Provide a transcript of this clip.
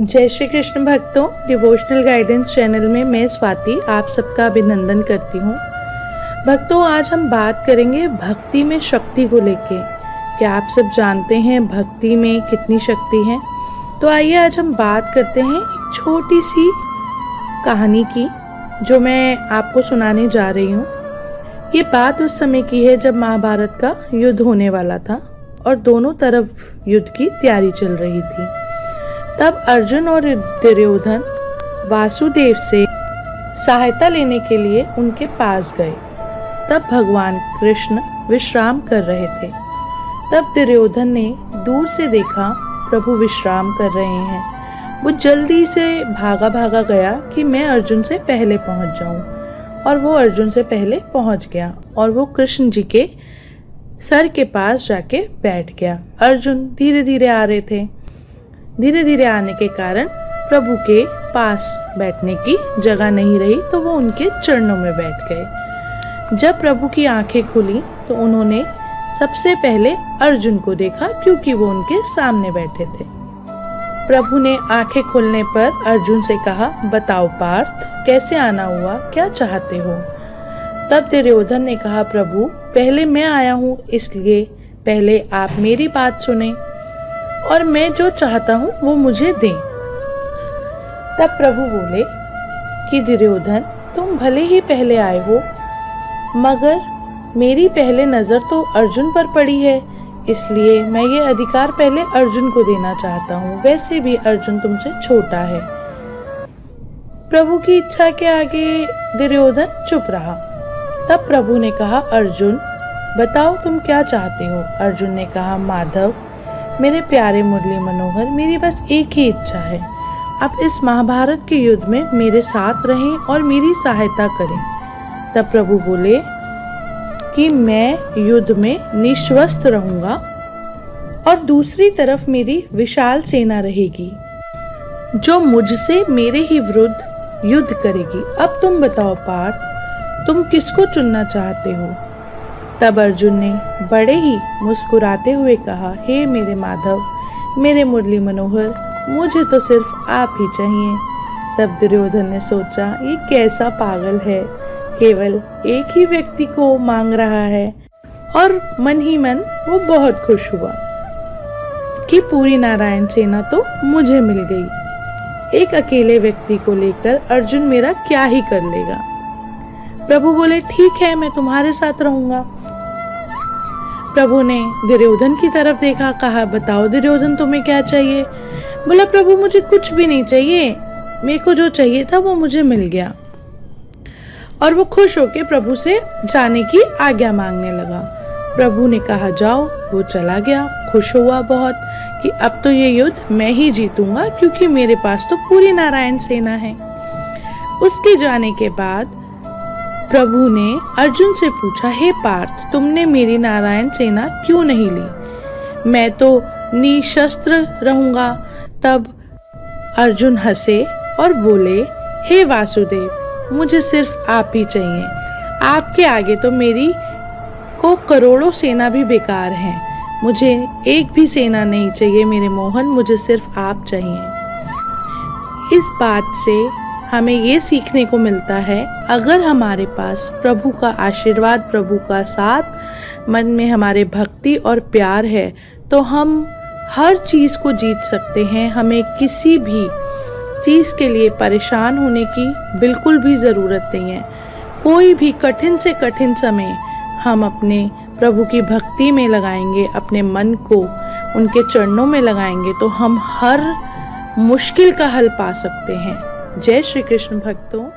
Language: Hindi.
जय श्री कृष्ण भक्तों, डिवोशनल गाइडेंस चैनल में मैं स्वाति आप सबका अभिनंदन करती हूँ। भक्तों, आज हम बात करेंगे भक्ति में शक्ति को लेके। क्या आप सब जानते हैं भक्ति में कितनी शक्ति है? तो आइए आज हम बात करते हैं एक छोटी सी कहानी की जो मैं आपको सुनाने जा रही हूँ। ये बात उस समय की है जब महाभारत का युद्ध होने वाला था और दोनों तरफ युद्ध की तैयारी चल रही थी। तब अर्जुन और दुर्योधन वासुदेव से सहायता लेने के लिए उनके पास गए। तब भगवान कृष्ण विश्राम कर रहे थे। तब दुर्योधन ने दूर से देखा प्रभु विश्राम कर रहे हैं। वो जल्दी से भागा गया कि मैं अर्जुन से पहले पहुंच जाऊं, और वो अर्जुन से पहले पहुंच गया और वो कृष्ण जी के सर के पास जाके बैठ गया। अर्जुन धीरे धीरे आ रहे थे। धीरे धीरे आने के कारण प्रभु के पास बैठने की जगह नहीं रही, तो वो उनके चरणों में बैठ गए। जब प्रभु की आंखें खुली तो उन्होंने सबसे पहले अर्जुन को देखा, क्योंकि वो उनके सामने बैठे थे। प्रभु ने आंखें खोलने पर अर्जुन से कहा, बताओ पार्थ, कैसे आना हुआ, क्या चाहते हो? तब दुर्योधन ने कहा, प्रभु पहले मैं आया हूँ, इसलिए पहले आप मेरी बात सुने और मैं जो चाहता हूँ वो मुझे दें। तब प्रभु बोले कि दुर्योधन, तुम भले ही पहले आए हो, मगर मेरी पहले नजर तो अर्जुन पर पड़ी है, इसलिए मैं ये अधिकार पहले अर्जुन को देना चाहता हूँ। वैसे भी अर्जुन तुमसे छोटा है। प्रभु की इच्छा के आगे दुर्योधन चुप रहा। तब प्रभु ने कहा, अर्जुन बताओ तुम क्या चाहते हो? अर्जुन ने कहा, माधव मेरे प्यारे मुरली मनोहर, मेरी बस एक ही इच्छा है, आप इस महाभारत के युद्ध में मेरे साथ रहें और मेरी सहायता करें। तब प्रभु बोले कि मैं युद्ध में निश्वस्त रहूंगा और दूसरी तरफ मेरी विशाल सेना रहेगी जो मुझसे मेरे ही विरुद्ध युद्ध करेगी। अब तुम बताओ पार्थ, तुम किसको चुनना चाहते हो? तब अर्जुन ने बड़े ही मुस्कुराते हुए कहा, हे मेरे माधव, मेरे मुरली मनोहर, मुझे तो सिर्फ आप ही चाहिए। तब दुर्योधन ने सोचा, ये कैसा पागल है, केवल एक ही व्यक्ति को मांग रहा है, और मन ही मन वो बहुत खुश हुआ कि पूरी नारायण सेना तो मुझे मिल गई। एक अकेले व्यक्ति को लेकर अर्जुन मेरा क्या ही कर लेगा। प्रभु बोले, ठीक है, मैं तुम्हारे साथ रहूंगा। प्रभु ने दुर्योधन की तरफ देखा, कहा, बताओ दुर्योधन तुम्हें क्या चाहिए? बोला, प्रभु मुझे कुछ भी नहीं चाहिए, मेरे को जो चाहिए था वो मुझे मिल गया। और वो खुश होकर प्रभु से जाने की आज्ञा मांगने लगा। प्रभु ने कहा, जाओ। वो चला गया। खुश हुआ बहुत कि अब तो ये युद्ध मैं ही जीतूंगा, क्योंकि मेरे पास तो पूरी नारायण सेना है। उसके जाने के बाद प्रभु ने अर्जुन से पूछा, हे पार्थ, तुमने मेरी नारायण सेना क्यों नहीं ली? मैं तो निशस्त्र रहूंगा। तब अर्जुन हंसे और बोले, हे वासुदेव, मुझे सिर्फ आप ही चाहिए। आपके आगे तो मेरी को करोड़ों सेना भी बेकार है। मुझे एक भी सेना नहीं चाहिए मेरे मोहन, मुझे सिर्फ आप चाहिए। इस बात से हमें ये सीखने को मिलता है, अगर हमारे पास प्रभु का आशीर्वाद, प्रभु का साथ, मन में हमारे भक्ति और प्यार है, तो हम हर चीज़ को जीत सकते हैं। हमें किसी भी चीज़ के लिए परेशान होने की बिल्कुल भी ज़रूरत नहीं है। कोई भी कठिन से कठिन समय हम अपने प्रभु की भक्ति में लगाएंगे, अपने मन को उनके चरणों में लगाएंगे, तो हम हर मुश्किल का हल पा सकते हैं। जय श्री कृष्ण भक्तों।